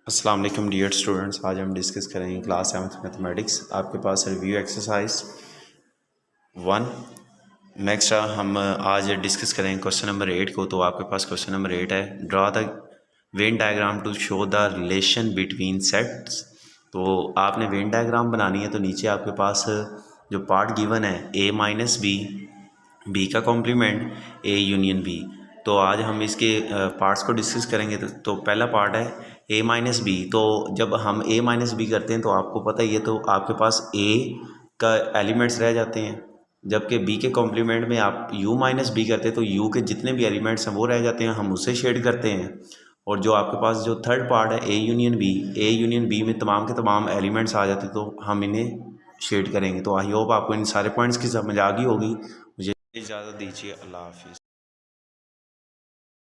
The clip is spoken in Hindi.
अस्सलाम वालेकुम डियर स्टूडेंट्स। आज हम डिस्कस करेंगे क्लास 7th मैथमेटिक्स। आपके पास रिव्यू एक्सरसाइज 1। नेक्स्ट हम आज डिस्कस करेंगे क्वेश्चन नंबर 8 को। तो आपके पास क्वेश्चन नंबर 8 है, draw the Venn diagram to show the relation between sets. तो आपने वेन डायग्राम बनानी है। तो नीचे आपके पास जो पार्ट गिवन है a माइनस बी का कॉम्प्लीमेंट ए यूनियन बी। तो आज हम इसके पार्ट्स को डिस्कस करेंगे। तो पहला पार्ट है a माइनस बी। तो जब हम a माइनस बी करते हैं तो आपको पता ही है, तो आपके पास a का एलिमेंट्स रह जाते हैं, जबकि b के कॉम्प्लीमेंट में आप u माइनस बी करते हैं तो u के जितने भी एलिमेंट्स हैं वो रह जाते हैं, हम उससे शेड करते हैं। और जो आपके पास जो थर्ड पार्ट है a यूनियन बी में तमाम के तमाम एलिमेंट्स आ जाते हैं, तो हम इन्हें शेड करेंगे। तो आई होप आपको इन सारे पॉइंट्स की समझ आ गई होगी। मुझे इजाज़त दीजिए, अल्लाह हाफिज़।